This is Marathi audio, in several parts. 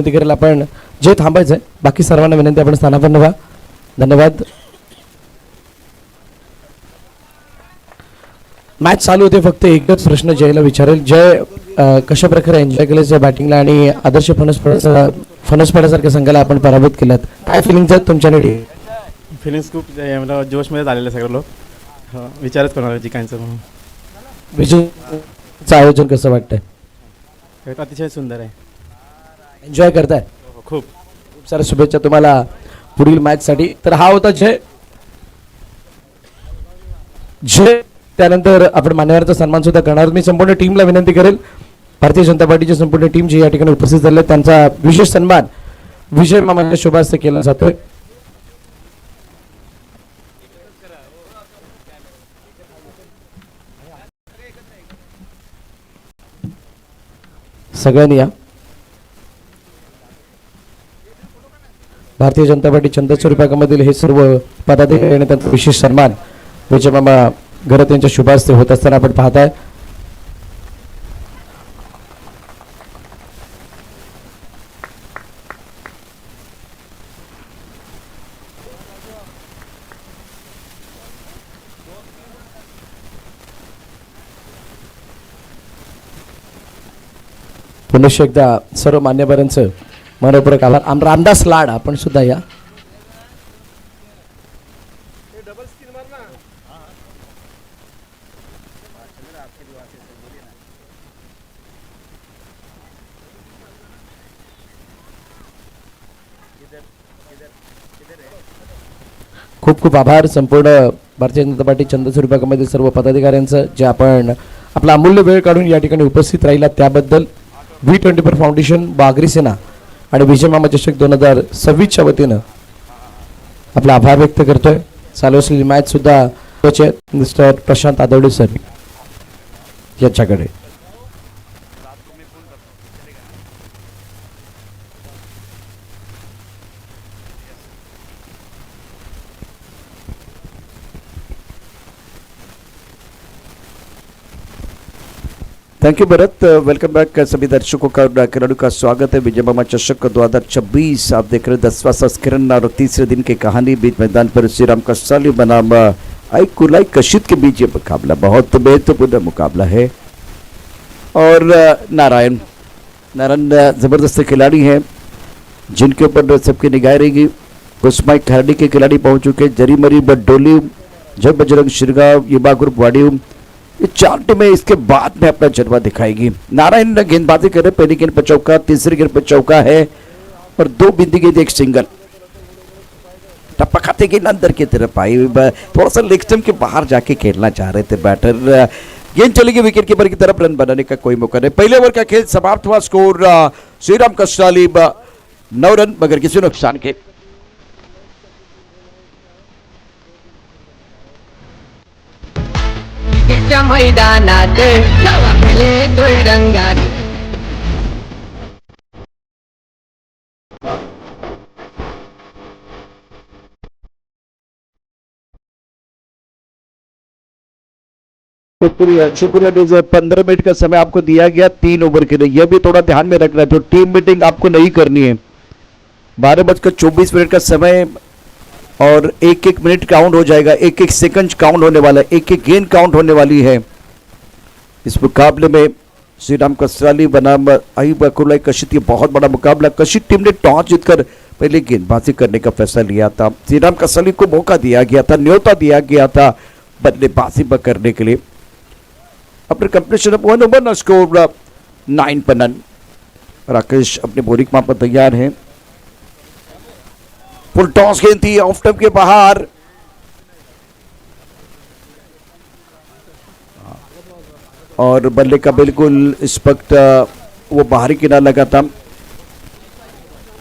विनंती करेल आपण जे थांबायचं आहे बाकी सर्वांना विनंती आपण स्थानापन्न व्हा. धन्यवाद. मॅच चालू होते. फक्त एकच प्रश्न जयला विचारेल. जय कशा प्रकारे एन्जॉय केलं बॅटिंगला आणि आदर्श फणसपाड्यासारख्या संघाला आपण पराभूत केलात, काय फिलिंग्स आहेत तुमच्याकडे? फिलिंग्स खूप मला जोशमध्ये आलेले सगळे लोक विचारच करणार जिकायचं म्हणून. विजयचं आयोजन कसं वाटतंय? अतिशय सुंदर आहे. एन्जॉय करताय? खूप खूप साऱ्या शुभेच्छा तुम्हाला पुढील मॅचसाठी. तर हा होता जय. त्यानंतर आपण मान्यवरांचा सन्मान सुद्धा करणार. मी संपूर्ण टीमला विनंती करेल, भारतीय जनता पार्टीची संपूर्ण टीम जी या ठिकाणी उपस्थित झाली त्यांचा विशेष सन्मान विजय मामांच्या शुभ हस्ते केला जातोय. सगळ्यांनी या. भारतीय जनता पार्टी चंदनचूर विभागामधील हे सर्व पदाधिकारी आणि त्यांचा विशेष सन्मान विजय मामा घरात यांच्या शुभ हस्ते होत असताना आपण पाहताय. पुनश्च एकदा सर्व मान्यवरांचं मनपूर्वक आभार. रामदास लाड आपण सुद्धा या. खूप खूप आभार संपूर्ण भारतीय जनता पार्टी चंदनचूर विभागामधील सर्व पदाधिकाऱ्यांचं, जे आपण आपला अमूल्य वेळ काढून या ठिकाणी उपस्थित राहिला त्याबद्दल. V24 फाउंडेशन, बागरी सेना आणि विजय मामा चषक 2026च्या वतीनं आपला आभार व्यक्त करतोय. चालू असलेली मॅच सुद्धा मिस्टर प्रशांत आदवडे सर याच्याकडे. Thank you Bharat. Welcome back सभी दर्शकों का खिलाड़ियों का स्वागत है विजय मामा चषक 2026. आप देख रहे हैं 10वां संस्करण और तीसरे दिन की कहानी. बीच मैदान पर श्री राम कसाली बनाम कुलाई कशित के बीच ये मुकाबला बहुत महत्वपूर्ण मुकाबला है. और नारायण ज़बरदस्त खिलाड़ी हैं जिनके ऊपर सबकी निगाह रहेगी. कुसमाई खरडी के खिलाड़ी पहुंच चुके. जरीमरी बडोली, जय बजरंग शिरगांव, युवा ग्रुप वाडियू, ये 4 टीमें इसके बाद में अपना जलवा दिखाएगी. नारायण गेंदबाजी कर रहे. पहली गेंद पर चौका, तीसरी गेंद पर चौका है और 2 बिंदी गेंद, एक सिंगल. टप्पा खाते गेंद अंदर की तरफ आई. थोड़ा सा लेग स्टंप के बाहर जाके खेलना चाह रहे थे बैटर. गेंद चलेगी विकेट कीपर की तरफ. रन बनाने का कोई मौका नहीं. पहले ओवर का खेल समाप्त हुआ. स्कोर श्रीराम कसाली 9 रन मगर किसी नुकसान के. मैदानात रंगात शुक्रिया. 15 मिनट का समय आपको दिया गया 3 ओवर के लिए. यह भी थोड़ा ध्यान में रखना है, जो टीम मीटिंग आपको नहीं करनी है. 12:24 का समय और 1-1 मिनट काउंट हो जाएगा. 1-1 सेकंड काउंट होने वाला है. 1-1 गेंद काउंट होने वाली है. इस मुकाबले में श्री राम कसाली बनाम कुलाई कशित, ये बहुत बड़ा मुकाबला. कशित टीम ने टॉस जीतकर पहले गेंदबाजी करने का फैसला लिया था. श्री राम कसाली को मौका दिया गया था, न्योता दिया गया था बल्लेबाजी करने के लिए. अपने कंप्लीशन ऑफ 1 ओवर, स्कोर 9 पर नन. राकेश अपने बॉलिंग माप पर तैयार हैं. फुल टॉस गेंद थी ऑफ स्टंप के बाहर. और बल्ले का बिल्कुल इस वक्त वो बाहरी किनारा लगा था.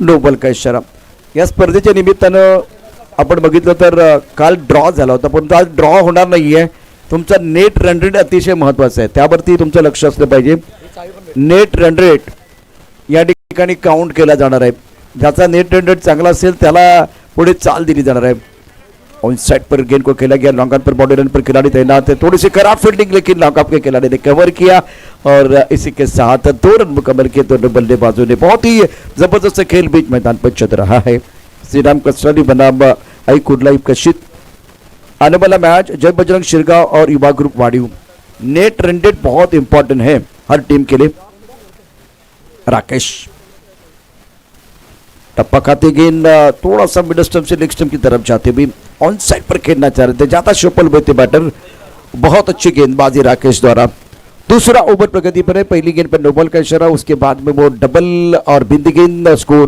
नो बॉल का इशारा. या स्पर्धेच्या निमित्तानं आपण बघितलं तर काल ड्रॉ झाला होता, परंतु आज ड्रॉ होणार नाहीये. तुमचा नेट रन रेट अतिशय महत्त्वाचा आहे, त्यावरती तुमचं लक्ष असलं पाहिजे. नेट रन रेट या ठिकाणी काउंट केला जाणार आहे. ज्याचा नेट रन रेट चांगला असेल त्याला पुढे चाल दिली जाणार आहे. ऑन साइड पर गेंद को खेला गया, लॉन्ग ऑन पर बॉडी रन पर खिलाड़ी तैनात है, थोड़ी सी खराब फील्डिंग लेकिन लॉन्ग ऑफ के खिलाड़ी ने कवर किया और इसी के साथ 2 रन मुकम्मल किए दोनों बल्लेबाजों ने। बहुत ही जबरदस्त खेल बीच मैदान पर चल रहा है। श्री राम कसराली बनाम आई कुर्ला कशित। आने वाला मैच जय बजरंग शिरगांव और युवा ग्रुप वाडियू। नेट रन रेट बहुत इंपॉर्टेंट है हर टीम के लिए। राकेश टप्पा खाते गेंद थोड़ा सा मिड स्टंप से लेग स्टंप की तरफ जाते हुए ऑन साइड पर खेलना चाह रहे थे, ज्यादा शफल हुए थे बैटर। बहुत अच्छी गेंदबाजी राकेश द्वारा। दूसरा ओवर प्रगति पर है, पहली गेंद पर नो बॉल का इशारा, उसके बाद में वो डबल और बिंदी गेंद, स्कोर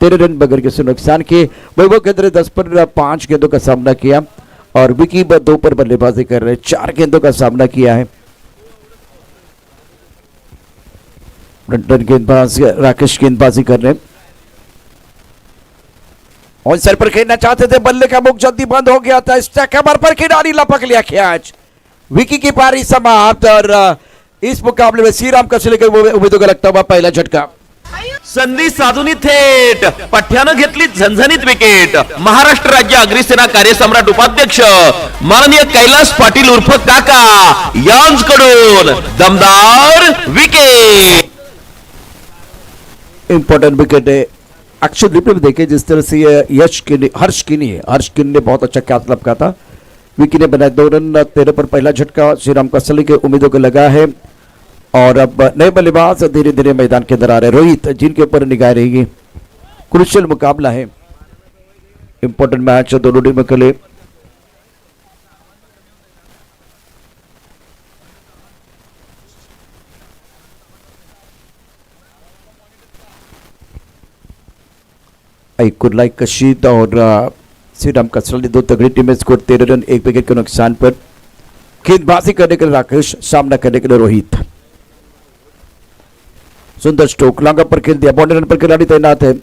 13 रन बगैर किसी नुकसान के। वैभव केंद्रे 10 पर 5 गेंदों का सामना किया और विकी 2 पर बल्लेबाजी कर रहे, 4 गेंदों का सामना किया है। गेंदबाज राकेश गेंदबाजी कर रहे, ऑन साइड पर खेलना चाहते थे, बल्ले का मुख जल्दी बंद हो गया था, कमर पर खिलाड़ी लपक लिया कैच। विकी की पारी समाप्त और इस मुकाबले में श्रीराम कसले के उम्मीदों का लगता हुआ पहला झटका। संधी साधूनी थेट पठ्यानं घेतली झणझणीत विकेट। महाराष्ट्र राज्य अग्रिसेना कार्यसम्राट उपाध्यक्ष माननीय कैलास पाटील उर्फ काका यांकडून दमदार विकेट। इंपॉर्टेंट विकेट है। एक्शन रिप्ले में देखे जिस तरह से हर्ष किनी ने बहुत अच्छा कैच लपका था। विकी ने बनाए 2 रन, 13 पर पहला झटका श्रीराम कसले के उम्मीदों को लगा है और अब नए बल्लेबाज धीरे धीरे मैदान के अंदर आ रहे। रोहित जिनके ऊपर निगाह रहेगी। क्रूशियल मुकाबला है, इंपॉर्टेंट मैच दोनों टीमों के लिए। कुर्ला कशीद और श्रीराम कसराली 2 तगड़ी टीमें, स्कोर 13 रन 1 विकेट के नुकसान पर। गेंदबाजी करने के लिए राकेश, सामना करने के लिए रोहित। सुंदर स्ट्रोक, लॉन्ग पर खेल दिया, बॉडी रन पर खिलाड़ी तैनात है।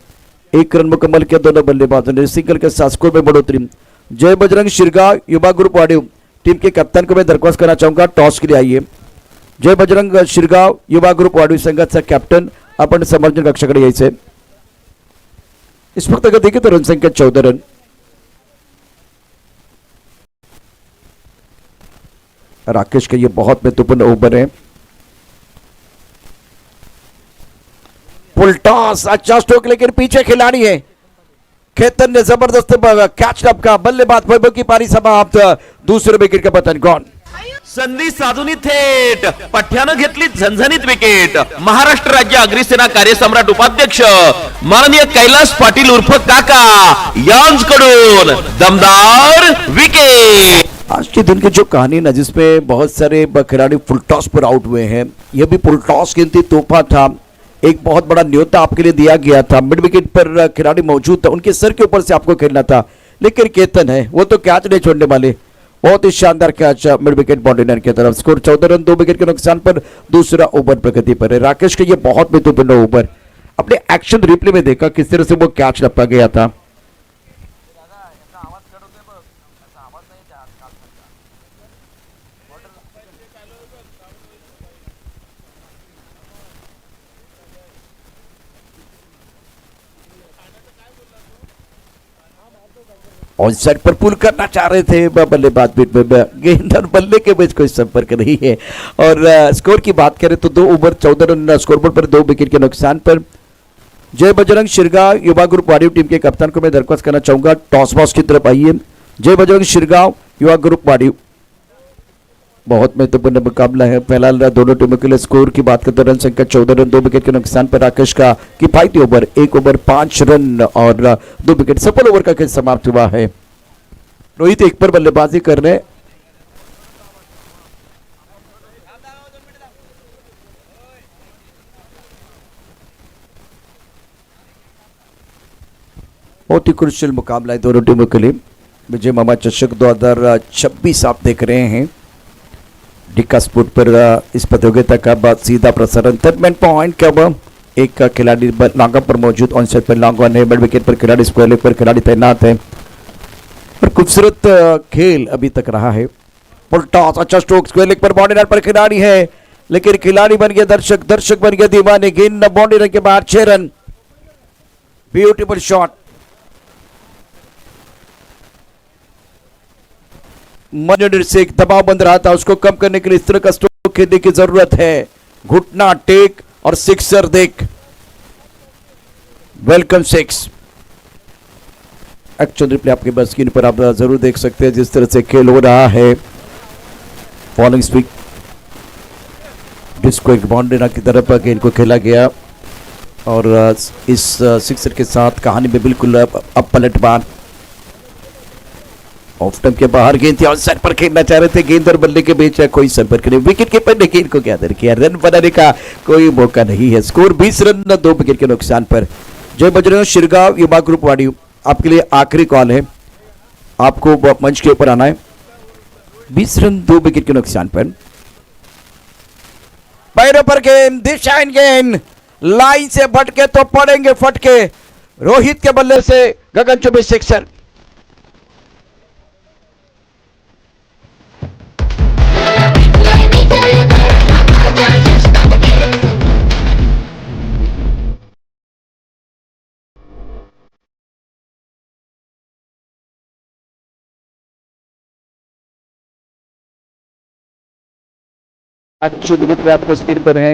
1 रन मुकम्मल किया दोनों बल्लेबाजों ने। सिंगल के साथ स्कोर में बढ़ोतरी। जय बजरंग शिरगांव युवा ग्रुप वाडियू टीम के कप्तान को मैं दरख्वास्त करना चाहूंगा, टॉस के लिए आइए। जय बजरंग शिरगांव युवा ग्रुप वाडियू संघाचा कॅप्टन आपण समर्थन कक्षाकडे यायचे। इस वक्त अगर देखें तो रन संख्या 14 रन। राकेश के ये बहुत महत्वपूर्ण ओवर है। फुल टॉस, अच्छा स्ट्रोक लेकिन पीछे खिलाड़ी है। खेतन ने जबरदस्त कैच लपका, बल्लेबाज वैभव की पारी समाप्त। दूसरे विकेट का पतन गॉन। संधी साधूनी थेट पठ्यानं घेतली झणझणीत विकेट। महाराष्ट्र राज्य अग्रिसेना कार्यसम्राट उपाध्यक्ष माननीय कैलास पाटील उर्फ काका यांकडून दमदार विकेट। आज के दिन की जो कहानी ना जिसमें बहुत सारे खिलाड़ी फुल टॉस पर आउट हुए हैं, यह भी फुल टॉस गिनती तोहफा था। एक बहुत बड़ा न्योता आपके लिए दिया गया था। मिड विकेट पर खिलाड़ी मौजूद था, उनके सर के ऊपर से आपको खेलना था, लेकिन केतन है वो तो कैच नहीं छोड़ने वाले। बहुत ही शानदार कैच मिड विकेट बाउंड्री की तरफ। स्कोर 14 रन 2 विकेट के नुकसान पर। दूसरा ओवर प्रगति पर है। राकेश का ये बहुत महत्वपूर्ण ओवर, अपने एक्शन रिप्ले में देखा किस तरह से वो कैच लपका गया था। ऑन साइड पर पुल करना चाह रहे थे बल्लेबाज बीच में, गेंद और बल्ले के बीच कोई संपर्क नहीं है। और स्कोर की बात करें तो 2 ओवर 14 रन स्कोरबोर्ड पर 2 विकेट के नुकसान पर। जय बजरंग शिरगांव युवा ग्रुप वाडियू टीम के कप्तान को मैं दरख्वास्त करना चाहूंगा, टॉस बॉक्स की तरफ आइए। जय बजरंग शिरगांव युवा ग्रुप वाडियू बहुत महत्वपूर्ण मुकाबला है फिलहाल दोनों टीमों के लिए। स्कोर की बात करते रन संख्या 14 रन 2 विकेट के नुकसान पर। राकेश का किफायती ओवर 1 ओवर 5 रन और 2 विकेट, सफल ओवर का खेल समाप्त हुआ है। रोहित 1 पर बल्लेबाजी कर रहे। बहुत ही क्रुशियल मुकाबला है दोनों टीमों के लिए। विजय मामा चषक 2026 आप देख रहे हैं डिक्का स्पोर्ट पर। इस प्रतियोगिता का बाद सीधा प्रसारण टूर्नामेंट पॉइंट कब एक खिलाड़ी लॉन्ग पर मौजूद, on side per long on है, मिड विकेट पर खिलाड़ी, स्क्वायर लेग पर खिलाड़ी तैनात है और खूबसूरत खेल अभी तक रहा है। फुल टॉस, अच्छा स्ट्रोक, स्क्वायर लेग पर बाउंड्री पर खिलाड़ी है, लेकिन खिलाड़ी बन गया दर्शक, दर्शक बन गया दीवाने। गेंद बाउंड्री के बाहर 6 रन। Beautiful shot. मॉनिटर से एक दबाव बन रहा था, उसको कम करने के लिए इस तरह का स्ट्रोक खेलने की जरूरत है। घुटना टेक और सिक्सर देख। Welcome six. एक्चुअल रिप्ले आपके बस स्क्रीन पर आप जरूर देख सकते हैं जिस तरह से खेल हो रहा है। फॉलोइंग स्विंग डिस्को एक बाउंड्री की तरफ गेंद को खेला गया और इस सिक्सर के साथ कहानी में बिल्कुल अब पलटवार। ऑफ स्टंप के बाहर गेंद थी और सर पर खेलना चाह रहे थे, गेंद और बल्ले के बीच कोई संपर्क नहीं। विकेट कीपर ने गेंद को क्या दर किया, रन बनाने का कोई मौका नहीं है। स्कोर 20 रन 2 विकेट के नुकसान पर। जय बजरंग शिरगांव युवा ग्रुप वाड़ी, आपके लिए आखिरी कॉल है, आपको मंच के ऊपर आना है। 20 रन 2 विकेट के नुकसान पर। पैरों पर गेंद, दिशा इन गेंद लाइन से भटके तो पड़ेंगे फटके। रोहित के बल्ले से गगन चुंबी सिक्सर। आपको स्क्रीन पर है।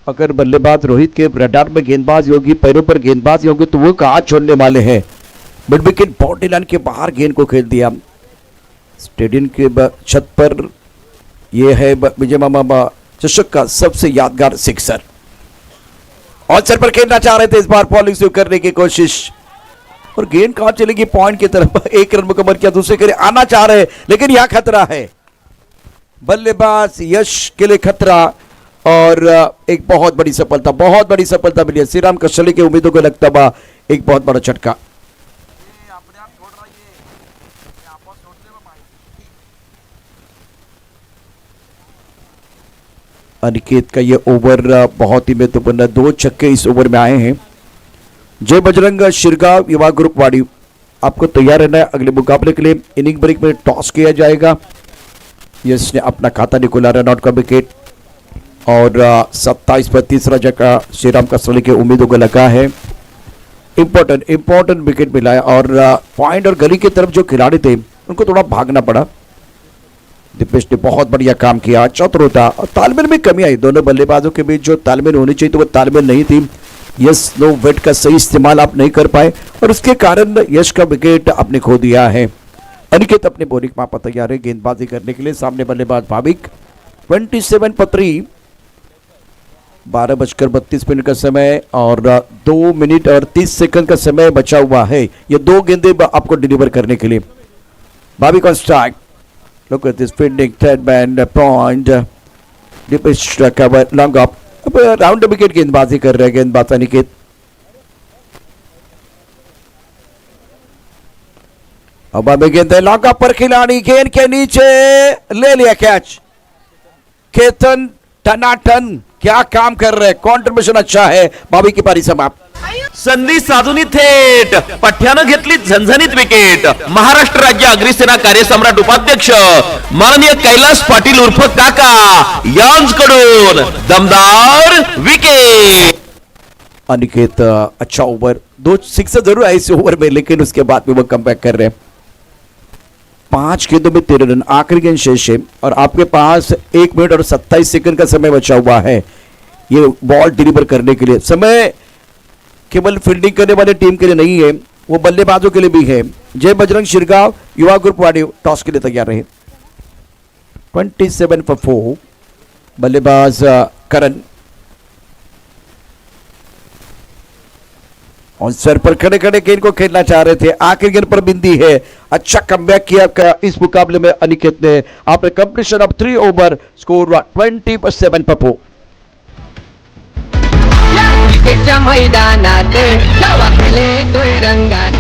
अगर बल्लेबाज रोहित के रडार में गेंदबाज होगी, पैरों पर गेंदबाज होगी तो वो कहां छोड़ने वाले हैं। मिड विकेट बाउंड्री लाइन के बाहर गेंद को खेल दिया। स्टेडियम के छत पर यह है विजय मामा चषक का सबसे यादगार सिक्सर। और सर पर खेलना चाह रहे थे, इस बार बॉलिंग से करने की कोशिश और गेंद कहां चलेगी पॉइंट की तरफ। एक रन मुकम्मल किया, दूसरे के लिए आना चाह रहे लेकिन यहां खतरा है। बल्लेबाज यश के लिए खतरा और एक बहुत बड़ी सफलता मिली है। श्री राम कसली के उम्मीदों को लगता हुआ एक बहुत बड़ा झटका। अनिकेत का ये ओवर बहुत ही महत्वपूर्ण, 2 छक्के इस ओवर में आए हैं। जय बजरंग शिरगांव युवा ग्रुप वाड़ी, आपको तैयार रहना है अगले मुकाबले के लिए। इनिंग ब्रेक में टॉस किया जाएगा। यश ने अपना खाता नहीं खोला, रन आउट का विकेट और 27 पर तीसरा जगह श्रीराम कसली के उम्मीदों को लगा है। इंपॉर्टेंट विकेट मिला है और पॉइंट और गली की तरफ जो खिलाड़ी थे उनको थोड़ा भागना पड़ा। दीपेश ने बहुत बढ़िया काम किया, चतुरता और तालमेल में कमी आई। दोनों बल्लेबाजों के बीच जो तालमेल होनी चाहिए तो वो तालमेल नहीं थी। यश नो वेट का सही इस्तेमाल आप नहीं कर पाए और उसके कारण यश का विकेट आपने खो दिया है। अनिकेत अपने बॉलिंग मापा तैयार है गेंदबाजी करने के लिए। सामने बल्लेबाज भाविक 27 पर 3, 12:32 का समय और 2 मिनट और 30 सेकंड का समय बचा हुआ है। ये 2 गेंदे आपको डिलीवर करने के लिए। Bhavik on strike. Look at this fielding, third man point, Dipesh cover long up. अब राउंड विकेट गेंदबाजी कर रहे हैं गेंदबाज अनिकेत। अब गेंद लॉन्ग अप पर खिलाड़ी गेंद के नीचे ले लिया कैच। केतन टनाटन क्या काम कर रहे हैं, कॉन्ट्रीब्यूशन अच्छा है। बाबी की पारी समाप्त। संधी साधुनी थेट पठ्यानं घेतली झणझणीत विकेट। महाराष्ट्र राज्य अग्रिसेना कार्यसम्राट उपाध्यक्ष माननीय कैलास पाटील उर्फ काका यांकडून दमदार विकेट। अनिकेत अच्छा ओवर, 2 सिक्सर जरूर आए इस ओवर में लेकिन उसके बाद में वो कम बैक कर रहे हैं। 5 गेंदों में 13 रन, आखिरी गेंद शेष है और आपके पास 1 मिनट और 27 सेकंड का समय बचा हुआ है ये बॉल डिलीवर करने के लिए। समय केवल फील्डिंग करने वाले टीम के लिए नहीं है, वो बल्लेबाजों के लिए भी है। जय बजरंग शिरगांव युवा ग्रुप वाड़ी टॉस के लिए तैयार रहे। 27 for 4, बल्लेबाज करण और सर पर खड़े खड़े गेंद को खेलना चाह रहे थे, आखिरी गेंद पर बिंदी है। अच्छा कमबैक किया इस मुकाबले में अनिकेत ने। आपने कंप्लीशन ऑफ 3 ओवर, स्कोर 27 पर 4। क्रिकेटच्या मैदानात धावा खेळे तोय रंगात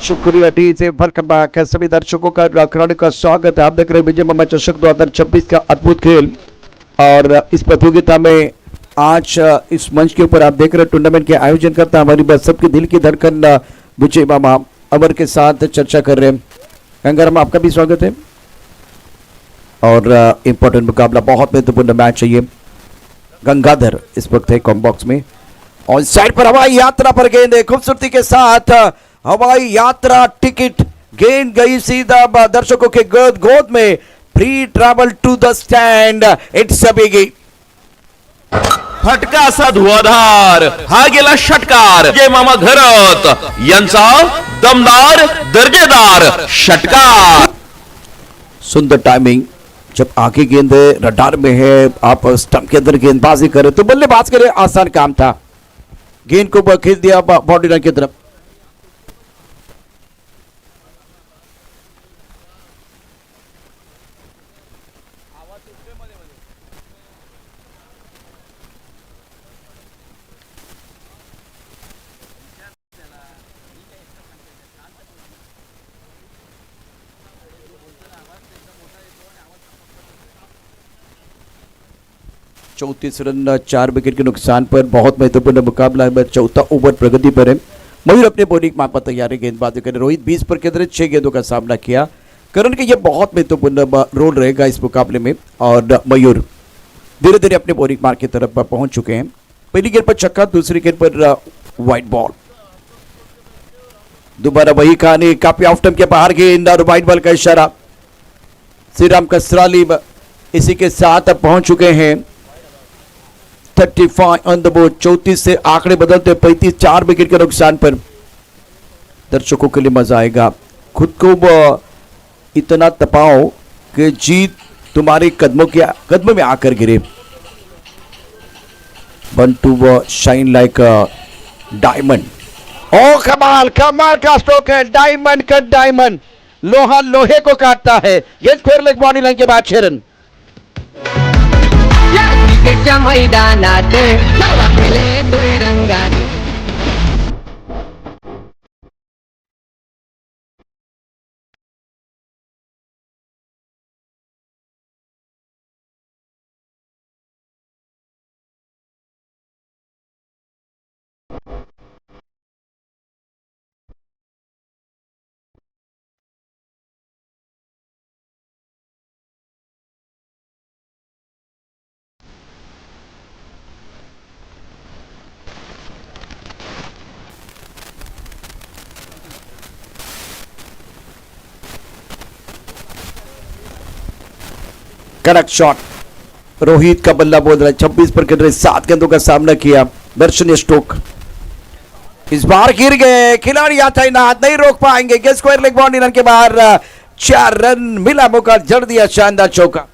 शुक्रिया टी से वेलकम बैक सभी दर्शकों का खिलाड़ी का स्वागत है। आप देख रहे हैं विजय मामा चषक 2026 का अद्भुत खेल। और इस प्रतियोगिता में आज इस मंच के ऊपर आप देख रहे हैं टूर्नामेंट के आयोजन करता हमारी बात सबके दिल की धड़कन विजय मामा अमर के साथ चर्चा कर रहे हैं। गंगाराम आपका भी स्वागत है। और इंपॉर्टेंट मुकाबला बहुत महत्वपूर्ण मैच है ये। गंगाधर इस वक्त है कॉम्बॉक्स में और साइड पर हवाई यात्रा पर गेंद है खूबसूरती के साथ। हवाई यात्रा टिकट गेंद गई सीधा दर्शकों के गोद में। Free travel to the stand it's a biggie. फटका असा धुवाधार हा गेला षटकार जय मामा घरत यांचा दमदार दर्जेदार षटकार। सुंदर टाइमिंग। जब आगे गेंद रडार में है आप स्टंप के अंदर गेंदबाजी करें तो बल्लेबाज के लिए आसान काम था। गेंद को खींच दिया बॉडी लाइन की तरफ। चौतीस रन 4 विकेट के नुकसान पर बहुत महत्वपूर्ण मुकाबला है। चौथा ओवर प्रगति पर है। मयूर अपने बॉलिंग माप पर तैयारी गेंदबाजी करे। रोहित 20 पर केंद्रित 6 गेंदों का सामना किया। करण के ये बहुत महत्वपूर्ण रोल रहेगा इस मुकाबले में। और मयूर धीरे धीरे अपने बॉलिंग मार्क की तरफ पहुंच चुके हैं। पहली गेंद पर छक्का, दूसरी गेंद पर वाइड बॉल। दोबारा वही कहानी, काफी ऑफ टाइम के बाहर गेंद और वाइड बॉल का इशारा। श्रीराम कसराली इसी के साथ पहुंच चुके हैं 35 ऑन द बोर्ड। 34 से आंकड़े बदलते 35, 4 विकेट के नुकसान पर। दर्शकों के लिए मजा आएगा। खुद को इतना तपाओ कि जीत तुम्हारे कदमों में आकर गिरे। One to shine like diamond. ओ कमाल कमाल का स्ट्रोक है। डायमंड का डायमंड। लोहा लोहे को काटता है। ये स्क्वायर लेग बॉडी लाइन के बाद 6 रन। क्रिकेटच्या मैदानात धावा केले दुरंगाने करेक्ट शॉट। रोहित का बल्ला बोल रहा है। 26 पर गिर रहे 7 गेंदों का सामना किया। दर्शनीय स्ट्रोक। इस बार गिर गए खिलाड़ी। आता ही ना नहीं रोक पाएंगे। स्क्वायर लेग बाउंड्री रन के बाहर 4 रन मिला। मौका जड़ दिया शानदार चौका।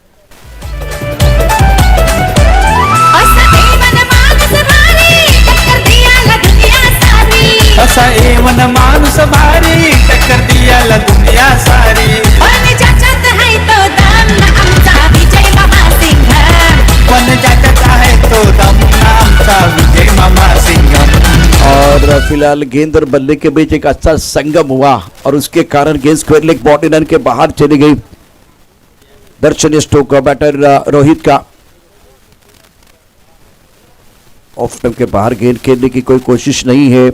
असा एवन माणूस भारी टक्कर दियाला दुनिया सारी पण ज्याच्यात आहे तो दम आमचा विजय मामा सिंह पण ज्याच्यात आहे तो दम आमचा विजय मामा सिंह। और फिलहाल गेंद और बल्ले के बीच एक अच्छा संगम हुआ और उसके कारण गेंद स्क्वायर लेग बॉडी रन के बाहर चली गई। दर्शनीय स्ट्रोक बैटर रोहित का। ऑफ टाइम के बाहर गेंद खेलने की कोई कोशिश नहीं है।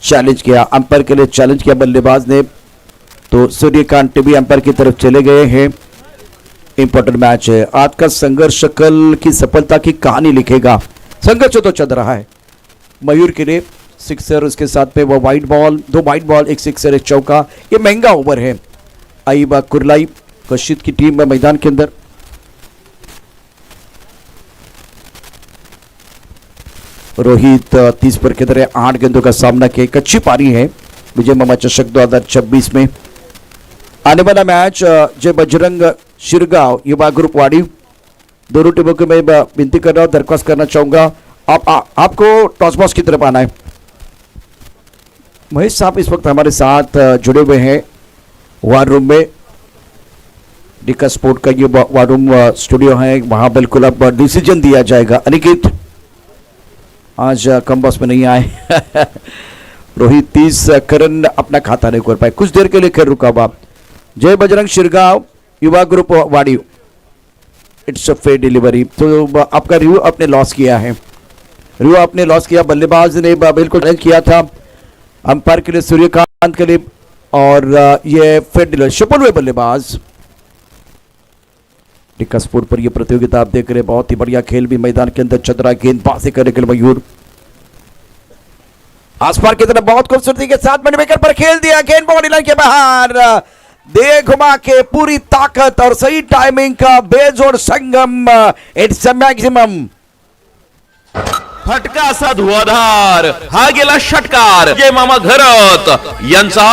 चैलेंज किया अंपायर के लिए, चैलेंज किया बल्लेबाज ने। तो सूर्यकांत भी अंपायर की तरफ चले गए हैं। इंपॉर्टेंट मैच है। आज का संघर्ष कल की सफलता की कहानी लिखेगा। संघर्ष तो चल रहा है। मयूर के लिए सिक्सर, उसके साथ में वो wide ball, 2 wide ball, 1 sixer 1 चौका। ये महंगा ओवर है। आईबा कुरलाई कशिद की टीम में मैदान के अंदर। रोहित 30 पर के तरह 8 गेंदों का सामना किया। एक अच्छी पारी है विजय मामा चषक 2026 में। आने वाला मैच जय बजरंग शिरगांव युवा ग्रुप वाड़ी। दोनों टीमों को मैं विनती कर रहा हूँ, दरख्वास्त करना चाहूंगा आपको टॉस बॉक्स की तरफ आना है। महेश साहब इस वक्त हमारे साथ जुड़े हुए हैं वार रूम में। डिका स्पोर्ट का ये वार रूम स्टूडियो है, वहां बिल्कुल अब डिसीजन दिया जाएगा। अनिकेत आज कम बॉस में नहीं आए रोहित 30, करण अपना खाता नहीं कर पाए, कुछ देर के लिए खेल रुका हुआ। जय बजरंग शिरगांव युवा ग्रुप वाड़ी, इट्स अ फेयर डिलीवरी। तो आपका रिव्यू आपने लॉस किया है, रिव्यू आपने लॉस किया। बल्लेबाज ने बिल्कुल चैलेंज किया था अंपायर के लिए सूर्यकांत के लिए, और ये फेयर डिलीवरी सफल हुए बल्लेबाज। टिक्का स्पोर्ट पर यह प्रतियोगिता आप देख रहे हैं, बहुत ही बढ़िया खेल भी मैदान के अंदर चल रहा है। गेंदबाजी करने के लिए मयूर आसपास की तरफ बहुत खूबसूरती के साथ मणिमेकर पर खेल दिया, गेंद बाउंड्री लाइन के बाहर, दे घुमा के पूरी ताकत और सही टाइमिंग का बेजोड़ संगम, इट्स अ मैक्सिमम। फटका असा धुवाधार, हा गेला षटकार, जय मामा घरत यांचा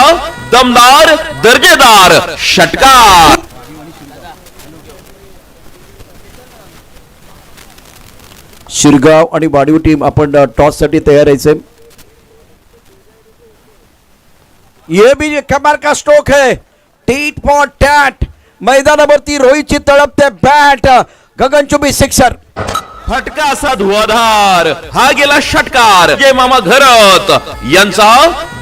दमदार दर्जेदार षटकार। शिरगाव आणि वाडीव टीम आपण टॉस साठी तयार आहे। ये भी कमाल का स्ट्रोक है, टीट फॉर टैट, मैदानावरती रोहितची तळपते बॅट, गगनचुंबी सिक्सर। फटका असा धुवाधार, हा गेला षटकार, जय मामा घरत यांचा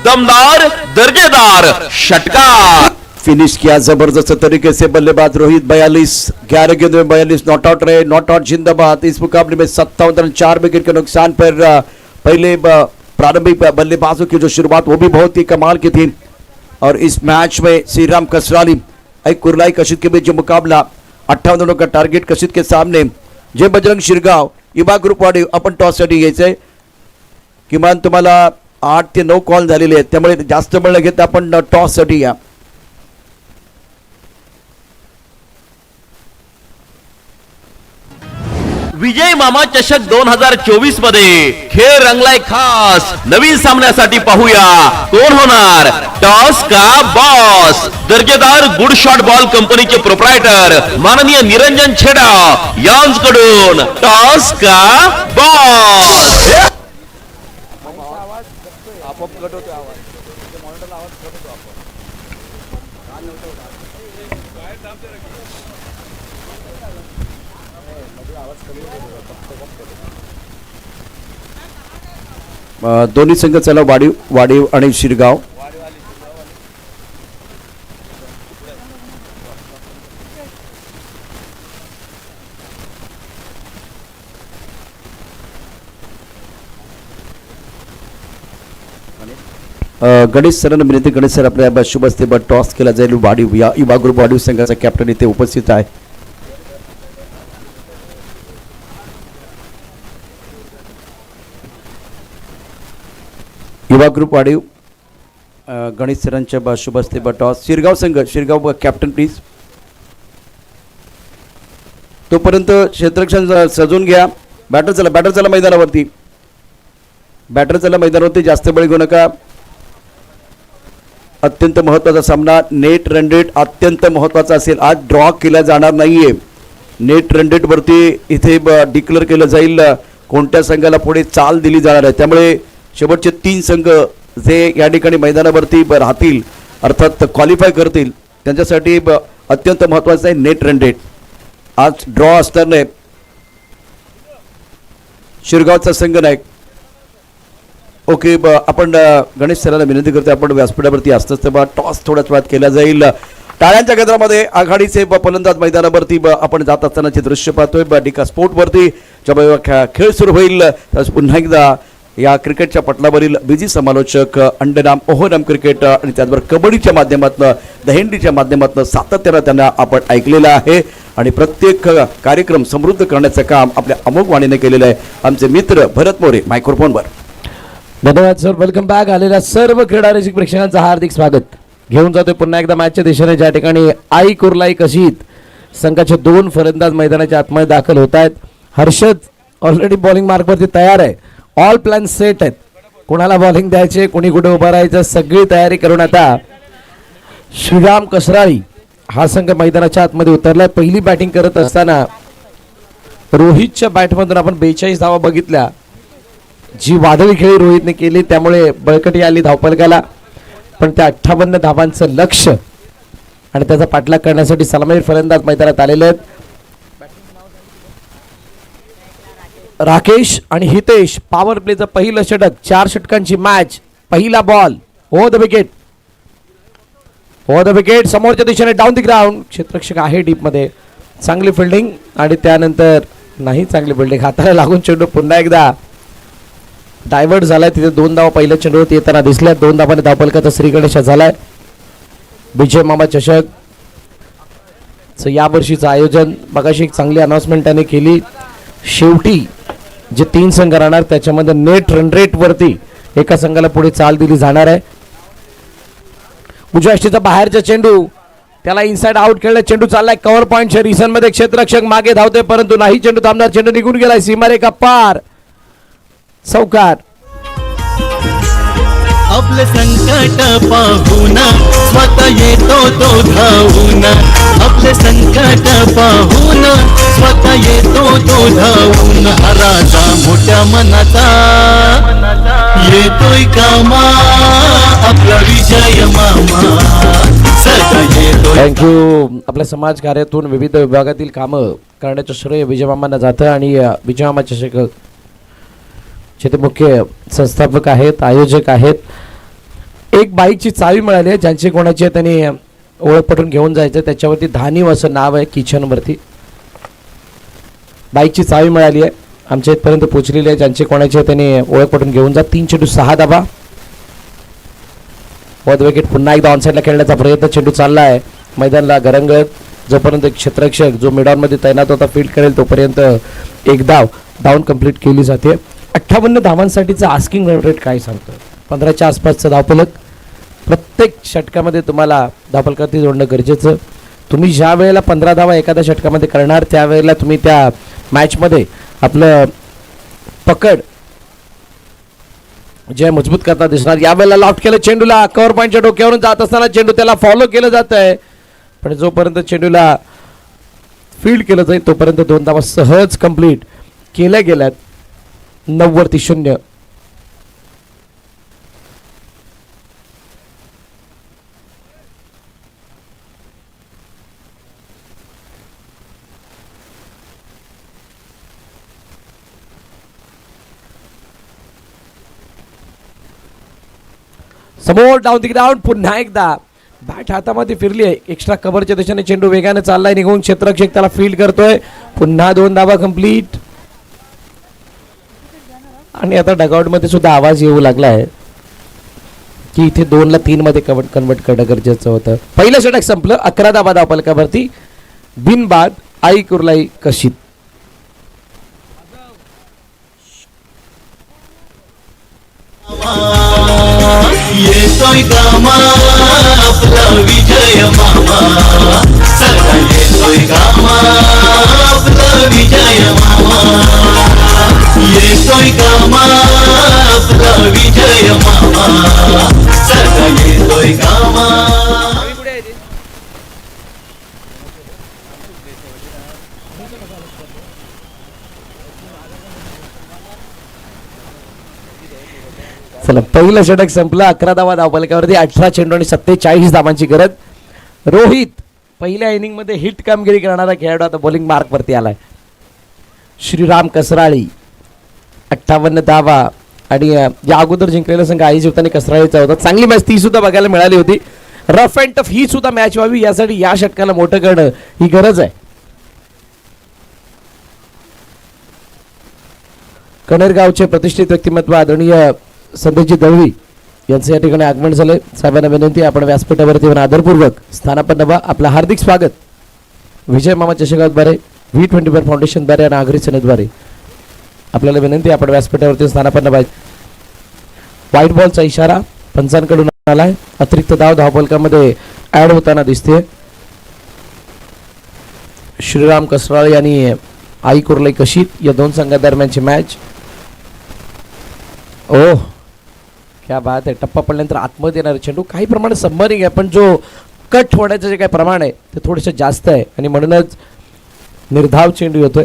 दमदार दर्जेदार षटकार। फिनिश किया जबरदस्त तरीके से बल्लेबाज रोहित, 42, 11 गेंद में 42 नॉट आउट रहे, नॉट आउट जिंदाबाद। इस मुकाबले में 57 रन 4 विकेट के नुकसान पर पहले प्रारंभिक बल्लेबाजों की जो शुरुआत वो भी बहुत ही कमाल की थी। और इस मैच में श्री राम कसराली और कुर्लाई कशित के बीच जो मुकाबला, 58 रनों का टारगेट कशित के सामने। जय बजरंग शिरगाव युवा ग्रुप वाडी आपण टॉस साठी घ्यायचंय, किमान तुम्हाला 8 ते 9 कॉल झालेले आहेत, त्यामुळे जास्त वेळ न घेता आपण टॉस साठी या। विजय मामा चषक 2024 मध्ये खेळ रंगलाय खास। नवीन सामन्यासाठी पाहूया कोण होणार टॉस का बॉस। दर्जेदार गुड शॉट बॉल कंपनीचे प्रोप्रायटर माननीय निरंजन छेडा यांच्याकडून टॉस का बॉस। दोन्ही संघ चला वाडीव आणि शिरगाव। गणेश सरांना विनंती, गणेश सर आपल्या शुभ हस्ते टॉस केला जाईल। वाडीव या युवा ग्रुप वाडीव संघाचा कॅप्टन इथे उपस्थित आहे। युवा ग्रुप वाडीव गणेश सरांच्या शुभ हस्ते टॉस। शिरगाव संघ, शिरगाव कॅप्टन प्लीज। तोपर्यंत क्षेत्ररक्षण सजून घ्या। बॅटर चला मैदानावरती, बॅटर चला मैदानावरती, जास्त वेळ घेऊ नका। अत्यंत महत्त्वाचा सामना, नेट रन रेट अत्यंत महत्त्वाचा असेल। आज ड्रॉ केला जाणार नाहीये, नेट रन रेट वरती इथे डिक्लेअर केलं जाईल कोणत्या संघाला पुढे चाल दिली जाणार आहे। त्यामुळे शेवटचे 3 संघ जे या ठिकाणी मैदानावरती राहतील, अर्थात क्वालिफाय करतील, त्यांच्यासाठी अत्यंत महत्त्वाचं आहे नेट रन रेट। आज ड्रॉ असताना शिरगावचा संघ नायक। ओके, आपण गणेश सरांना विनंती करतो, आपण व्यासपीठावरती असतच टॉस थोड्याच वेळात केला जाईल। टाळ्यांच्या गजरामध्ये आघाडीचे फलंदाज मैदानावरती आपण जात असतानाचे दृश्य पाहतोय। डिका स्पोर्टवरती जेव्हा खेळ सुरू होईल पुन्हा एकदा या क्रिकेटच्या पटलावरील बिजी समालोचक अंडनाम ओहोनाम क्रिकेट आणि त्याचबरोबर कबड्डीच्या माध्यमातून, दहीहंडीच्या माध्यमातून सातत्यानं त्यांना आपण ऐकलेलं आहे आणि प्रत्येक कार्यक्रम समृद्ध करण्याचं काम आपल्या अमोघ वाणीने केलेलं आहे। आमचे मित्र भरत मोरे मायक्रोफोनवर। धन्यवाद सर, वेलकम बॅक। आलेल्या सर्व क्रीडा रसिक प्रेक्षकांचं हार्दिक स्वागत घेऊन जातोय पुन्हा एकदा मॅचच्या दिशेने, ज्या ठिकाणी आई कुर्लाई कशीत संघाचे 2 फलंदाज मैदानाच्या आतमध्ये दाखल होत आहेत। हर्षद ऑलरेडी बॉलिंग मार्कवरती तयार आहे, ऑल प्लॅन सेट आहेत, कोणाला बॉलिंग द्यायचे, कोणी कुठे उभं राहायचं, सगळी तयारी करून आता श्रीराम कसराळी हा संघ मैदानाच्या आतमध्ये उतरलाय। पहिली बॅटिंग करत असताना रोहितच्या बॅटमधून आपण 42 धावा बघितल्या, जी वादळी खेळी रोहितने केली, त्यामुळे बळकटी आली धावफलकाला, पण त्या 58 धावांचं लक्ष आणि त्याचा पाठलाग करण्यासाठी सलामीर फलंदाज मैदानात आलेले आहेत। राकेश आणि हितेश, पॉवर प्लेचं पहिलं षटक, 4 षटकांची मॅच पहिला ball over the wicket, over the wicket, समोरच्या दिशेने डाऊन द ग्राउंड. क्षेत्ररक्षक आहे डीप मध्ये, चांगली फिल्डिंग आणि त्यानंतर नाही चांगली फिल्डिंग, हाताला लागून चेंडू पुन्हा एकदा डायव्हर्ट झालाय. तिथे 2 धावा पहिल्या चेंडूवरती येताना दिसल्या. 2 धावाने धावफलकाचा श्रीगणेशा झालाय. विजय मामा चषक या वर्षीचं आयोजन मगाशी एक चांगली अनाउन्समेंट त्याने केली. शेवटी जे 3 संघ राहणार त्याच्यामध्ये नेट रन रेट वरती एका संघाला पुढे चाल दिली जाणार आहे. उजव्या यष्टीचा बाहेरचा चेंडू, त्याला इनसाइड आउट खेळला. चेंडू चाललाय कव्हर पॉईंटच्या रिसन मध्ये. क्षेत्ररक्षक मागे धावते परंतु नाही चेंडू थांबणार. चेंडू निघून गेलाय सीमारेखा पार. चौकार. आपले संकट पाहून स्वतः येतो तो धावून. आपले संकट पाहून स्वतः येतो तो धावून. हा राजा मोठ्या मनाचा येतोय कामा. आपला विजय मामा सदा येतोय. थँक्यू. आपल्या समाज कार्यातून विविध विभागातील कामं करण्याचं श्रेय विजयमामांना जातं आणि विजयमामा चषक जे ते मुख्य संस्थापक आहेत, आयोजक आहेत. एक बाईकची चावी मिळाली आहे, ज्यांची कोणाची आहे त्यांनी ओळख पटून घेऊन जायचं. त्याच्यावरती धानीव असं नाव आहे किचनवरती. बाईकची चावी मिळाली आहे, आमच्या इथपर्यंत पोहोचलेली आहे. ज्यांची कोणाची आहे त्यांनी ओळख पटून घेऊन जा. 3 चेंडू 6 धावा. वॉद विकेट. पुन्हा एकदा ऑनसाईडला खेळण्याचा प्रयत्न. चेंडू चालला आहे मैदानाला गरंगत. जोपर्यंत क्षेत्ररक्षक जो मिडॉनमध्ये तैनात होता फील्ड करेल तोपर्यंत एक डाऊन कंप्लीट केली जाते. 58 धावांसाठीचं आस्किंग रन रेट काय सांगतं? 15च्या आसपासचं धावफलक. प्रत्येक षटकामध्ये तुम्हाला धावफलकावरती जोडणं गरजेचं. तुम्ही ज्या वेळेला 15 धावा एखाद्या षटकामध्ये करणार त्यावेळेला तुम्ही त्या मॅचमध्ये आपलं पकड जे मजबूत करता दिसणार. यावेळेला लॉफ्ट केलं चेंडूला. कव्हर पॉईंटच्या डोक्यावरून जात असताना चेंडू त्याला फॉलो केलं जात आहे, पण जोपर्यंत चेंडूला फील्ड केलं जाईल तोपर्यंत 2 धावा सहज कंप्लीट केल्या गेल्यात. 90-0. समोर डाऊन द ग्राउंड. पुन्हा एकदा बॅट हातामध्ये फिरली आहे. एक्स्ट्रा कव्हरच्या दिशेने चेंडू वेगाने चाललाय निघून. क्षेत्ररक्षक त्याला फील्ड करतोय. पुन्हा 2 धावा कंप्लीट. आणि आता डगआउटमध्ये सुद्धा आवाज येऊ लागला आहे की इथे 2 ला 3 मध्ये कन्वर्ट करणं गरजेचं होतं. पहिलं षटक संपलं. 11 धावा धावफलकावरती. बिनबाद आई कुर्लाई कशीत. येतोय कामा. आपला विजय मामा सदा येतोय कामा. आपला विजय मामा येतोय कामा. आपला विजय मामा सदा येतोय कामा. चला पहिलं षटक संपलं. 11 धावा धावफलकावरती. 18 चेंडू आणि 47 धावांची गरज. रोहित पहिल्या इनिंग मध्ये हिट कामगिरी करणारा खेळाडू आता बॉलिंग मार्क वरती आलाय. श्रीराम कसराळी 58 धावा. आणि या अगोदर जिंकलेला संघ आई जीवताने कसराळीचा होता. चांगली मॅच ती सुद्धा बघायला मिळाली होती. रफ अँड टफ ही सुद्धा मॅच व्हावी यासाठी या षटकाला मोठं करणं ही गरज आहे. कणेरगावचे प्रतिष्ठित व्यक्तिमत्व आदरणीय संदेशजी दळवी यांचं या ठिकाणी आगमन झालंय. साहेबांना विनंती आपण व्यासपीठावरती आदरपूर्वक स्थानापन्न व्हा. आपलं हार्दिक स्वागत विजय मामा चषकाद्वारे V24 फाउंडेशनद्वारे आणि आगरी सेनेद्वारे आपल्याला विनंती आपण व्यासपीठावरती स्थानापन्न व्हायचं. व्हाईट बॉलचा इशारा पंचांकडून आलाय. अतिरिक्त धाव धावफलकामध्ये ऍड होताना दिसते. श्रीराम कसराळे आणि आई कुर्लाई कशीत या 2 संघादरम्यानची मॅच. ओह क्या बात आहे. टप्पा पडल्यानंतर आतमध्ये येणारे चेंडू काही प्रमाणात सबमरिंग आहे, पण जो कट होण्याचं जे काही प्रमाण आहे ते थोडंसं जास्त आहे आणि म्हणूनच निर्धाव चेंडू येतोय.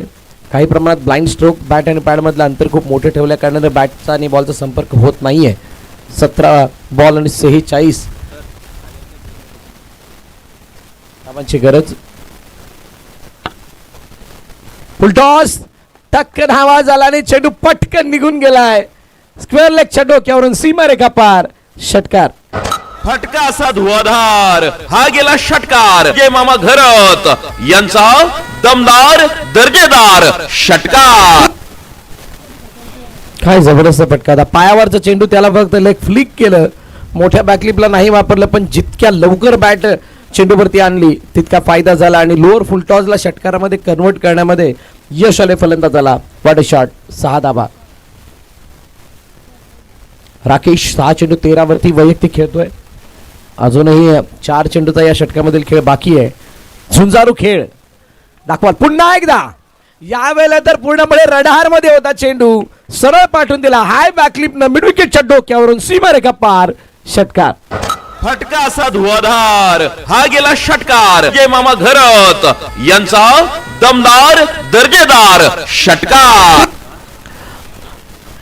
काही प्रमाणात ब्लाइंड स्ट्रोक. बॅट आणि पॅडमधलं अंतर खूप मोठं ठेवल्या कारणाने बॅटचा आणि बॉलचा संपर्क होत नाही आहे. 17 बॉल आणि 46 धावांची गरज. फुलटॉस. टक्कन हवा झाला आणि चेंडू पटकन निघून गेलाय. स्क्वेअर लेगच्या डोक्यावरून सीमारेखा पार. षटकार. फटका असा धुवाधार हा गेला षटकार. जे मामा घरत यांचा दमदार दर्जेदार षटकार. काय जबरदस्त फटका. आता पायावरचा चेंडू त्याला फक्त लेग फ्लिक केलं, मोठ्या बॅकलिपला नाही वापरलं, पण जितक्या लवकर बॅट चेंडूवरती आणली तितका फायदा झाला आणि लोअर फुलटॉसला षटकारामध्ये कन्वर्ट करण्यामध्ये यश आले फलंदाजाला. What a shot. 6 धाबा. राकेश 6 चेंडू 13 वरती वैयक्तिक खेळतोय. अजूनही 4 चेंडूचा या षटकामधील खेळ बाकी आहे. झुंजारू खेळ दाखवा पुन्हा एकदा. यावेळेला तर पूर्णपणे रडार मध्ये होता चेंडू, सरळ पाठवून दिला हाय बॅकलिप न मिड विकेटच्या डोक्यावरून सीमारेखा पार. षटकार. फटका असा धुवाधार हा गेला षटकार. जे मामा घरत यांचा दमदार दर्जेदार षटकार.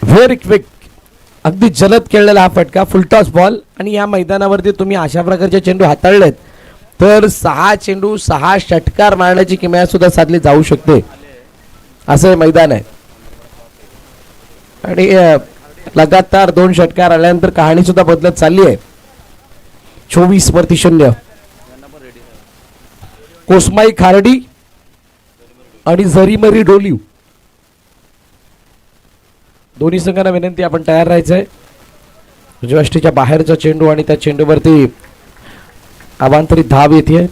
व्हेरी क्विक, अगदी जलद खेळलेला हा फटका. फुलटॉस बॉल आणि या मैदानावरती तुम्ही अशा प्रकारचे चेंडू हाताळलेत तर 6 चेंडू 6 षटकार मारण्याची किमया सुद्धा साधली जाऊ शकते. असं हे मैदान आहे आणि लगातार 2 षटकार आल्यानंतर कहाणी सुद्धा बदलत चालली आहे. 24 वरती 0. कोसमाई खारडी आणि झरीमरी डोलिव दोन्ही संघांना विनंती आपण तयार राहायचंय. उजव्याष्टीच्या बाहेरचा चेंडू आणि त्या चेंडूवरती अवांतरित धाव येते.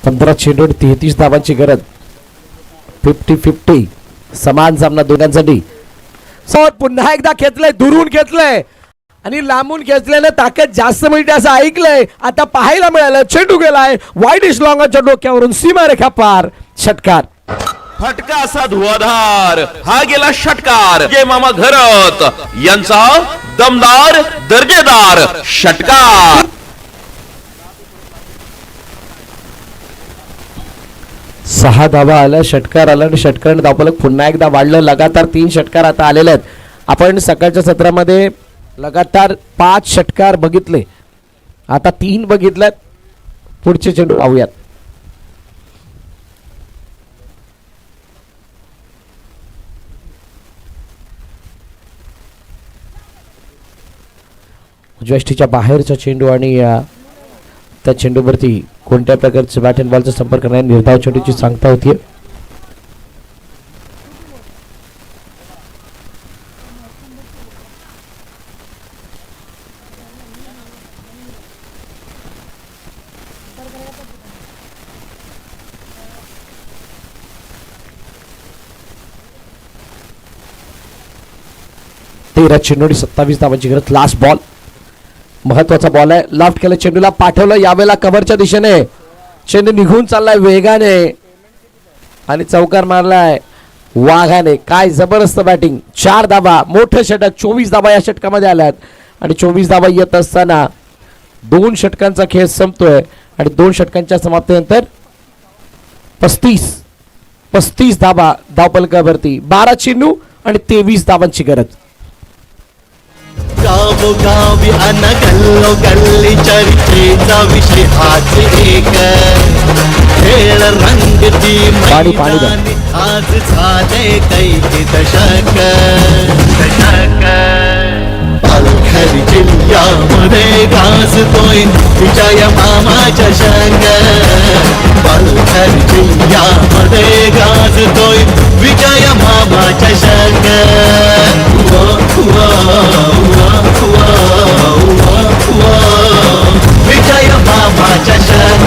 पंधरा चेंडू 33 धावांची गरज. 50-50 समान सामना दोघांसाठी. पुन्हा एकदा खेचलंय, दुरून खेचलंय आणि लांबून खेचल्याने ताकद जास्त मिळते असं ऐकलंय. आता पाहायला मिळालं चेंडू गेलाय वाईड इश लॉंगच्या डोक्यावरून सीमारेखा पार. षटकार. फटका असा धुवाधार हा गेला षटकार. जे मामा घरत यांचा दमदार दर्जेदार षटकार. सहा धावा आल्या, षटकार आला आणि षटकार धावफलक पुन्हा एकदा वाढलं. लगातार 3 षटकार आता आलेले आहेत. आपण सकाळच्या सत्रामध्ये लगातार 5 षटकार बघितले, आता 3 बघितल्यात. पुढचे चेंडू पाहूयात. उजव्याष्टीच्या बाहेरचा चेंडू आणि त्या चेंडूवरती कोणत्या प्रकारचे बॅट अँड बॉलचा संपर्क नाही, निर्धाव चेंडूची सांगता होतीये. तेरा चेंडू 27 धावांची गरज. लास्ट बॉल, महत्वाचा बॉल आहे. लेफ्ट केलं, चेंडूला पाठवलं, यावेळेला कव्हरच्या दिशेने चेंडू निघून चाललाय वेगाने आणि चौकार मारलाय वाघाने. काय जबरदस्त बॅटिंग. 4 धावा, मोठं षटक. 24 धावा या षटकामध्ये आल्यात आणि 24 धावा येत असताना 2 षटकांचा खेळ संपतोय आणि 2 षटकांच्या समाप्तीनंतर 35 धावा धावपलकावरती. 12 चेंडू आणि 23 धावांची गरज. गावोगावी अन गल्लोगल्ली चर्चेचा विषय हाच एक. खेळ रंगती पाणी पाणी द्या. मैदानी आज झाले कैकी दशक. पालघर जिल्ह्यामध्ये गाजतोय विजय मामा चषक. पालघर जिल्ह्यामध्ये गाजतोय विजय मामा चषक. विजय मामा चषक.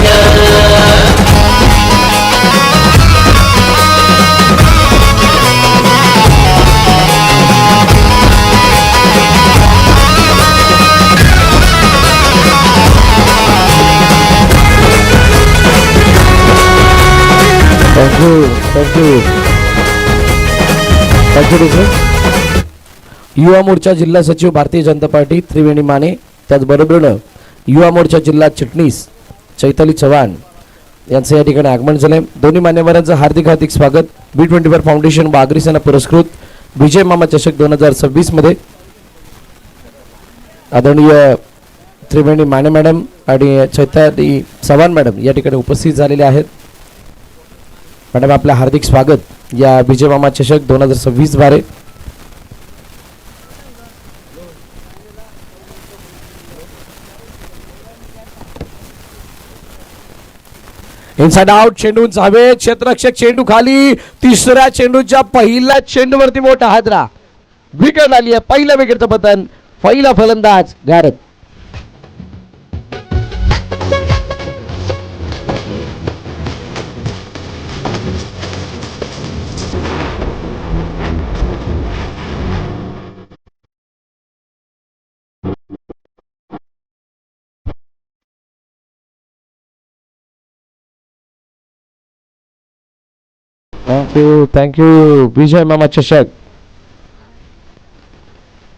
युवा मोर्चा जिल्हा सचिव भारतीय जनता पार्टी त्रिवेणी माने, त्याचबरोबर युवा मोर्चा जिल्हा चिटणीस चैताली चव्हाण यांचं या ठिकाणी आगमन झालंय. दोन्ही मान्यवरांचं हार्दिक हार्दिक स्वागत. B24 फाउंडेशन व अग्रिसेना पुरस्कृत विजय मामा चषक 2026 मध्ये आदरणीय त्रिवेणी माने मॅडम आणि चैताली चव्हाण मॅडम या ठिकाणी उपस्थित झालेले आहेत. मॅडम आपलं हार्दिक स्वागत या विजय मामा चषक 2026 बारे. इनसाइड आउट चेंडू हवेत, क्षेत्ररक्षक चेंडू खाली, तिसऱ्या चेंडूच्या पहिल्या चेंडूवरती मोठा हादरा, विकेट आली आहे. पहिल्या विकेटचं पतन, पहिला फलंदाज गॅरेथ. थँक्यू विजय मामा चषक.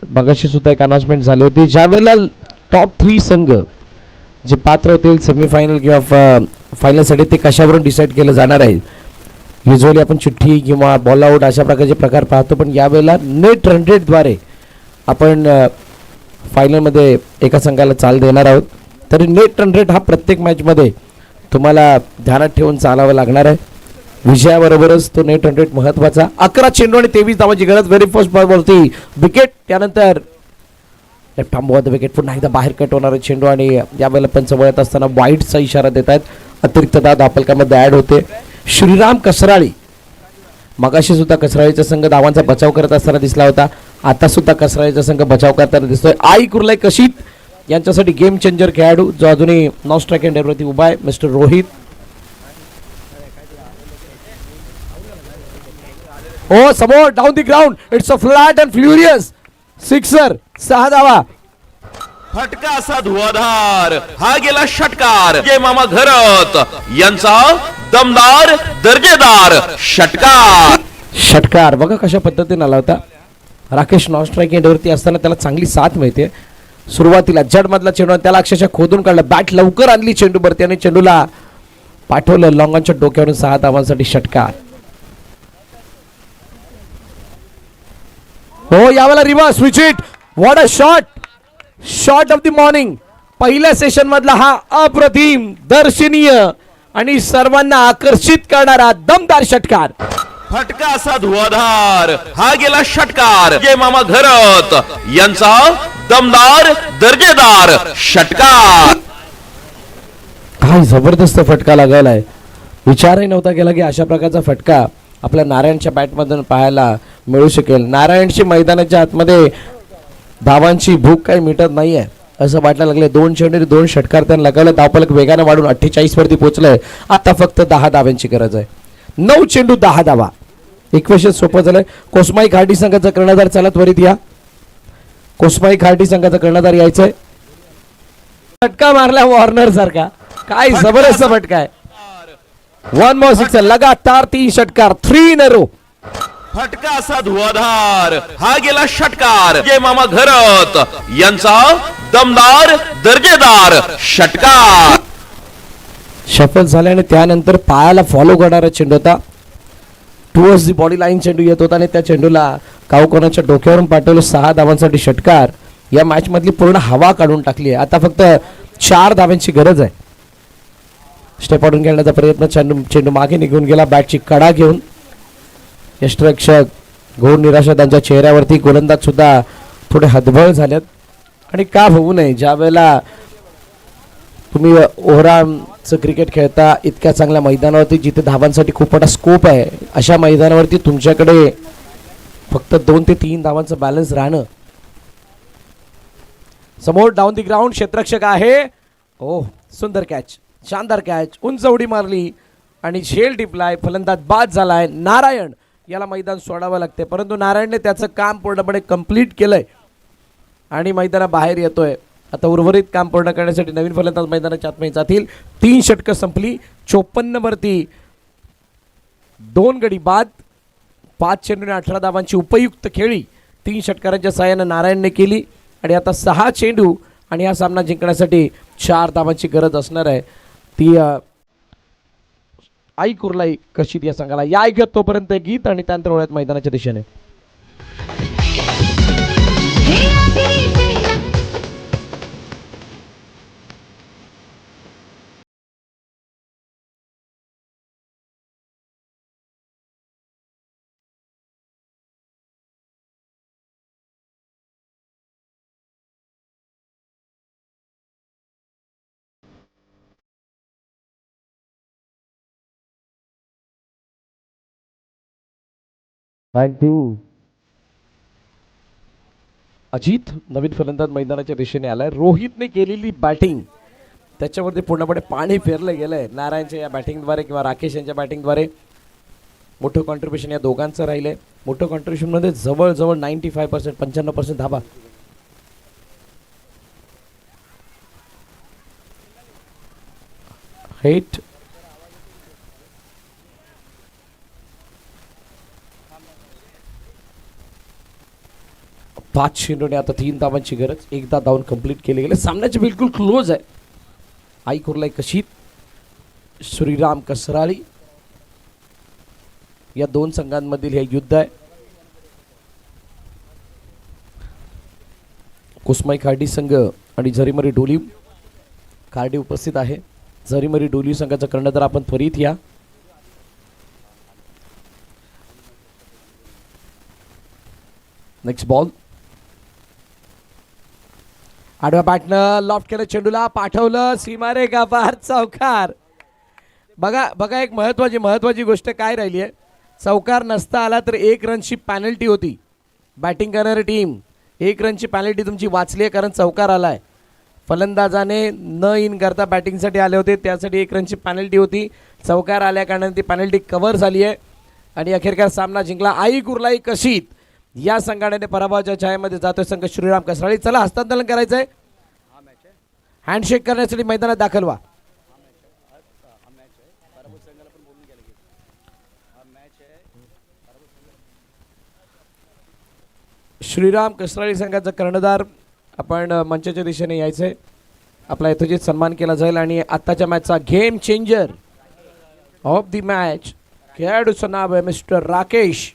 मगाशी सुद्धा एक अनाउन्समेंट झाली होती, ज्या वेळेला टॉप 3 संघ जे पात्र होतील सेमीफायनल किंवा फायनलसाठी ते कशावरून डिसाईड केलं जाणार आहे. युजली आपण चिठ्ठी किंवा बॉल आउट अशा प्रकारचे प्रकार पाहतो, पण यावेळेला नेट रन रेटद्वारे आपण फायनलमध्ये एका संघाला चाल देणार आहोत. तरी नेट रन रेट हा प्रत्येक मॅचमध्ये तुम्हाला ध्यानात ठेवून चालावं लागणार आहे. विजयाबरोबरच तो नेट रन रेट महत्वाचा. 11 चेंडू आणि 23 धावांची गरज. व्हेरी फर्स्ट बॉलवरती विकेट, त्यानंतर लेफ्ट आर्म द विकेट, पुन्हा एकदा बाहेर कट होणारा चेंडू आणि यावेळेला पंच वळत असताना वाईटचा इशारा देत आहेत. अतिरिक्त धाव धावफलकामध्ये ॲड होते. श्रीराम कसराळी, मगाशी सुद्धा कसराळीचा संघ धावांचा बचाव करत असताना दिसला होता, आता सुद्धा कसराळीचा संघ बचाव करताना दिसतोय. आई कुर्लाई कशीत यांच्यासाठी गेम चेंजर खेळाडू जो अजूनही नॉन स्ट्राईक एंडरवरती उभा आहे, मिस्टर रोहित. ओ समोर down the ground, it's a flat and furious sixer. 6 धावा. फटका असा धुवाधार, हा गेला षटकार. विजय मामा घरत यांचा दमदार दर्जेदार षटकार. षटकार बघा कशा पद्धतीने आला होता. राकेश नॉन स्ट्राईक एंडवरती असताना त्याला चांगली साथ मिळते. सुरुवातीला जड मधला चेंडू त्याला अक्षरशः खोदून काढलं, बॅट लवकर आणली चेंडूवरती आणि चेंडूला पाठवलं लॉंगॉनच्या डोक्यावरून. 6 धावांसाठी षटकार. हो यावेळेला reverse wicket. What a shot of the morning. पहिल्या सेशन मधला हा अप्रतिम, दर्शनीय आणि सर्वांना आकर्षित करणारा दमदार षटकार. फटका असा धुवाधार, हा गेला षटकार. विजय मामा घरत यांचा दमदार दर्जेदार षटकार. काय जबरदस्त फटका लागलाय. विचारही नव्हता केला की अशा प्रकारचा फटका आपल्या नारायणच्या बॅटमधून पाहायला मिळू शकेल. नारायणची मैदानाच्या आतमध्ये धावांची भूक काही मिटत नाहीये असं वाटायला लागले. 2 चेंडू 2 षटकार त्यांना लगावलं. धावफलक वेगाने वाढून 48 वरती पोहोचलंय. आता फक्त 10 धाव्यांची गरज आहे. 9 चेंडू 10 धावा. इक्वेशन सोपं झालंय. कोसमाई खार्डी संघाचा कर्णधार चला त्वरित या. कोसमाई खार्डी संघाचा कर्णधार यायचंय. फटका मारला वॉर्नर सारखा. काय जबरदस्त फटका आहे. 1 more सिक्सर, लगातार 3 षटकार, 3 in a row. फटका असा धुवाधार, हा गेला षटकार. विजय मामा घरत यांचा दमदार दर्जेदार षटकार. शफल झाल्याने त्यानंतर पायाला फॉलो करणारा चेंडू होता. टुवर्ड्स दी बॉडी लाईन चेंडू येत होता आणि त्या चेंडूला कावकोनाच्या डोक्यावरून पाठवलं. 6 धावांसाठी षटकार. या मॅच मधली पूर्ण हवा काढून टाकली आहे. आता फक्त 4 धाव्यांची गरज आहे. स्टेप आउटून खेळण्याचा प्रयत्न, चेंडू मागे निघून गेला. बॅटची कडा घेऊन यष्टरक्षक घोर निराशा त्यांच्या चेहऱ्यावरती. गोलंदाज सुद्धा थोडे हतबल झालेत. आणि का होऊ नये, ज्या वेळेला तुम्ही ओव्हरआर्मचं क्रिकेट खेळता इतक्या चांगल्या मैदानावरती जिथे धावांसाठी खूप मोठा स्कोप आहे, अशा मैदानावरती तुमच्याकडे फक्त 2 ते 3 धावांचं बॅलन्स राहणं. समोर डाऊन दी ग्राउंड क्षेत्ररक्षक आहे. ओ सुंदर कॅच, शानदार कॅच, उंच उडी मारली आणि झेल टिपलाय. फलंदाज बाद झालाय. नारायण याला मैदान सोडावं लागते, परंतु नारायणने त्याचं काम पूर्णपणे कंप्लीट केलंय आणि मैदानाबाहेर येतोय. आता उर्वरित काम पूर्ण करण्यासाठी नवीन फलंदाज मैदानाच्या आतमध्ये जातील. 3 षटकं संपली. 54 वरती 2 गडी बाद. 5 चेंडूने 18 धावांची उपयुक्त खेळी 3 षटकारांच्या सहाय्याने नारायणने केली. आणि आता 6 चेंडू आणि हा सामना जिंकण्यासाठी 4 धावांची गरज असणार आहे. ती आई कुर्लाई कशीत या संघाला. या ऐकत तोपर्यंत गीत आणि त्यानंतर वळत मैदानाच्या दिशेने. अजित नवीन फलंदाज मैदानाच्या दिशेने आलाय. रोहितने केलेली बॅटिंग त्याच्यामध्ये पूर्णपणे पाणी फेरलं गेलंय. नारायणच्या या बॅटिंगद्वारे किंवा राकेश यांच्या बॅटिंगद्वारे मोठं कॉन्ट्रीब्युशन या दोघांचं राहिलंय. मोठं कॉन्ट्रीब्युशनमध्ये जवळजवळ 95% 95% धाबा. हिट पाच चेंडूने आता 3 धावांची गरज. एकदा धावून कंप्लीट केले गेले. सामन्याचे बिलकुल क्लोज आहे. आई कुर्लाई कशीत, श्रीराम कसराळी या दोन संघांमधील हे युद्ध आहे. कुसमाई खार्डी संघ आणि झरीमरी डोली खार्डी उपस्थित आहे. झरीमरी डोली संघाचा कर्णधार आपण त्वरित या. Next ball. आडव्या बॅटनं लॉफ्ट केलं, चेंडूला पाठवलं, सीमारे गाभार, चौकार. बघा बघा, एक महत्वाची गोष्ट काय राहिली आहे. चौकार नसता आला तर 1 रनची पॅनल्टी होती. बॅटिंग करणारी टीम 1 रनची पॅनल्टी तुमची वाचली आहे, कारण चौकार आलाय. फलंदाजाने न इन करता बॅटिंगसाठी आले होते, त्यासाठी 1 रनची पॅनल्टी होती. चौकार आल्या कारणाने ती पॅनल्टी कव्हर झाली आहे आणि अखेरकार सामना जिंकला आई कुर्लाई कशीत या संघाने. पराभवाच्या छायेमध्ये जातोय संघ श्रीराम कसराळी. चला हस्तांतरण करायचंय. हँडशेक करण्यासाठी मैदानात दाखल व्हा. श्रीराम कसराळी संघाचा कर्णधार आपण मंचाच्या दिशेने यायचंय. आपला यथोचित सन्मान केला जाईल आणि आत्ताच्या मॅचचा game changer of the match खेळाडूचं नाव आहे मिस्टर राकेश